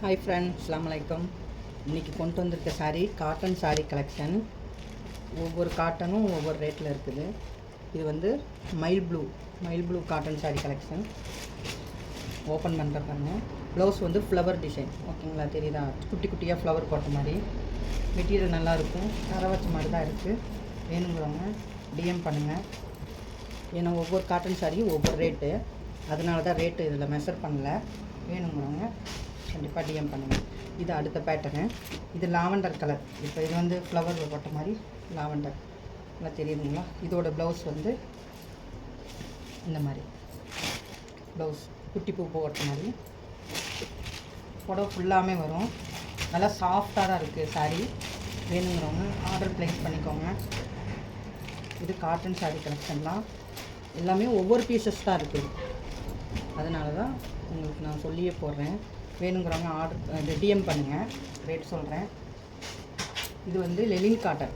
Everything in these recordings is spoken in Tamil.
ஹாய் ஃப்ரெண்ட்ஸ், அஸ்ஸலாமு அலைக்கும். இன்றைக்கி கொண்டு வந்திருக்க சாரீ காட்டன் சாரீ கலெக்ஷன். ஒவ்வொரு காட்டனும் ஒவ்வொரு ரேட்டில் இருக்குது. இது வந்து மயில் blue cotton sari collection. Open பண்ணுற பாருங்க. ப்ளவுஸ் வந்து ஃப்ளவர் டிசைன், ஓகேங்களா? தெரியுதா? குட்டி குட்டியாக ஃப்ளவர் போட்ட மாதிரி. மெட்டீரியல் நல்லாயிருக்கும், தர வச்ச மாதிரி தான் இருக்குது. வேணுங்கிறவங்க டிஎம் பண்ணுங்கள். ஏன்னா ஒவ்வொரு காட்டன் சாரியும் ஒவ்வொரு ரேட்டு, அதனால தான் ரேட்டு இதில் மெஷர் பண்ணல. வேணுங்கிறவங்க கண்டிப்பாக டிஎம் பண்ணுங்கள். இது அடுத்த பேட்டர்னு. இது லாவெண்டர் கலர். இப்போ இது வந்து ஃப்ளவர் போட்ட மாதிரி லாவெண்டர் நல்லா தெரியுதுங்களா? இதோட ப்ளவுஸ் வந்து இந்த மாதிரி ப்ளவுஸ் குட்டி பூ போட்ட மாதிரி புடவை ஃபுல்லாமே வரும். நல்லா சாஃப்டாக தான் இருக்குது சாரீ. வேணுங்கிறவங்க ஆர்டர் ப்ளேஸ் பண்ணிக்கோங்க. இது காட்டன் சாரீ கலெக்ஷன்லாம் எல்லாமே ஒவ்வொரு பீசஸ் தான் இருக்குது. அதனால தான் உங்களுக்கு நான் சொல்லியே போடுறேன். வேணுங்கிறவங்க ஆர்டர் இது டிஎம் பண்ணுங்கள். ரேட் சொல்கிறேன். இது வந்து லெலின் காட்டன்.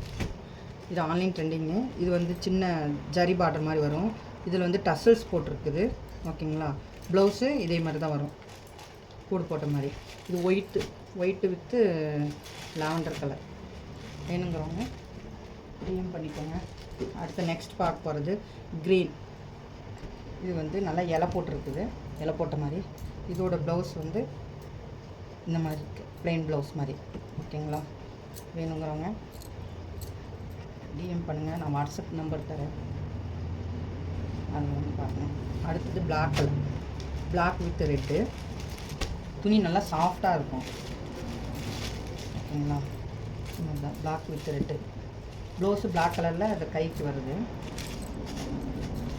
இது ஆன்லைன் ட்ரெண்டிங்கு. இது வந்து சின்ன ஜரி பார்டர் மாதிரி வரும். இதில் வந்து டசல்ஸ் போட்டிருக்குது, ஓகேங்களா? ப்ளவுஸு இதே மாதிரி தான் வரும், கூடு போட்ட மாதிரி. இது ஒயிட்டு வித்து லாவெண்டர் கலர். வேணுங்கிறவங்க டிஎம் பண்ணிக்கோங்க. அடுத்து நெக்ஸ்ட் பார்க்க போகிறது க்ரீன். இது வந்து நல்லா இலை போட்டிருக்குது, இலை போட்ட மாதிரி. இதோட ப்ளவுஸ் வந்து இந்த மாதிரி இருக்குது, ப்ளைன் ப்ளவுஸ் மாதிரி, ஓகேங்களா? வேணுங்கிறவங்க டிஎம் பண்ணுங்கள். நான் வாட்ஸ்அப் நம்பர் தரேன், அதில் வந்து பாருங்கள். அடுத்தது black colour, black with red. துணி நல்லா சாஃப்டாக இருக்கும், ஓகேங்களா? Black with red. Blouse black கலரில் அது கைக்கு வருது.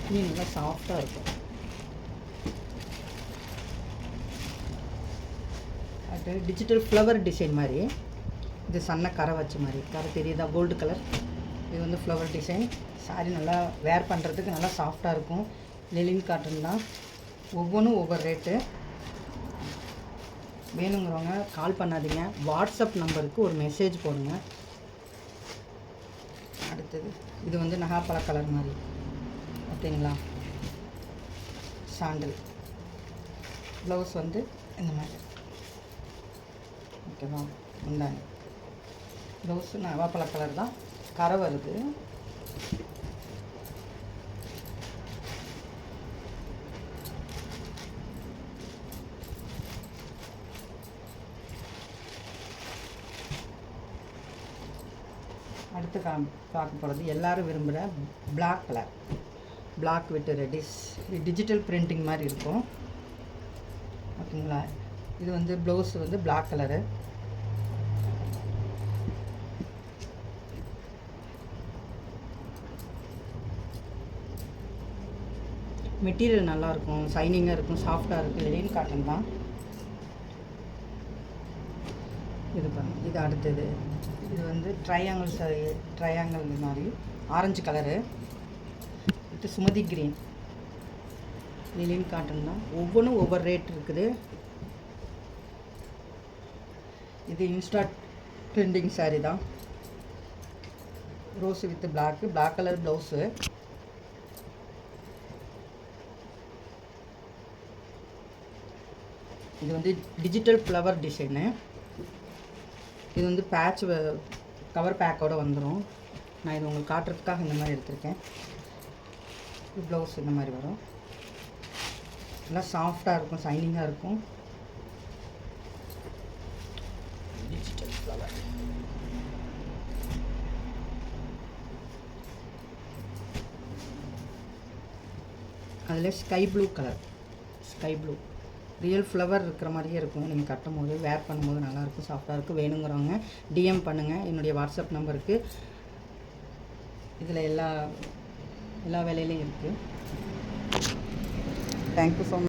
துணி நல்லா சாஃப்டாக இருக்கும். அது டிஜிட்டல் ஃப்ளவர் டிசைன் மாதிரி. இது சன்ன கரை வச்ச மாதிரி, கரை தெரியுதா? Gold colour. இது வந்து ஃப்ளவர் டிசைன். சாரீ நல்லா வேர் பண்ணுறதுக்கு நல்லா சாஃப்டாக இருக்கும். லெலின் காட்டன் தான். ஒவ்வொன்றும் ஒவ்வொரு ரேட்டு. வேணுங்கிறவங்க கால் பண்ணாதீங்க, வாட்ஸ்அப் நம்பருக்கு ஒரு மெசேஜ் போடுங்க. அடுத்தது இது வந்து நகாப்பழ கலர் மாதிரி, ஓகேங்களா? சாண்டல். ப்ளவுஸ் வந்து இந்த மாதிரி, ஓகேவா? உண்டாங்க ப்ளவுஸு நவாப்பழ கலர் தான், கரை வருது. அடுத்து பார்க்க போகிறது எல்லோரும் விரும்புகிற black colour. Black with reddish. இது டிஜிட்டல் பிரிண்டிங் மாதிரி இருக்கும், ஓகேங்களா? இது வந்து ப்ளவுஸ் வந்து பிளாக் கலரு. மெட்டீரியல் நல்லாயிருக்கும், ஷைனிங்காக இருக்கும், சாஃப்டாக இருக்குது. லெலின் காட்டன் தான். இது பாருங்கள். இது அடுத்தது இது வந்து ட்ரையாங்கிள் மாதிரி ஆரஞ்சு கலரு. இது சுமதி க்ரீன். லெலின் காட்டன் தான். ஒவ்வொன்றும் ஒவ்வொரு ரேட் இருக்குது. இது இன்ஸ்டா ட்ரெண்டிங் சாரீ தான். Rose with black colour blouse. இது வந்து டிஜிட்டல் ஃப்ளவர் டிசைனு. இது வந்து பேட்ச் கவர் பேக்கோடு வந்துடும். நான் இது உங்களுக்கு காட்டுறதுக்காக இந்த மாதிரி எடுத்திருக்கேன். ப்ளவுஸ் இந்த மாதிரி வரும். நல்லா சாஃப்டாக இருக்கும், ஷைனிங்காக இருக்கும். Digital flower. அதில் sky blue colour. Sky blue real flower இருக்கிற மாதிரியே இருக்கும். நீங்கள் கட்டும் போது வேர் பண்ணும்போது நல்லாயிருக்கும், சாஃப்டாக இருக்கும். வேணுங்கிறவங்க டிஎம் பண்ணுங்கள் என்னுடைய வாட்ஸ்அப் நம்பருக்கு. இதில் எல்லா வேலையிலையும் இருக்குது. Thank you so much.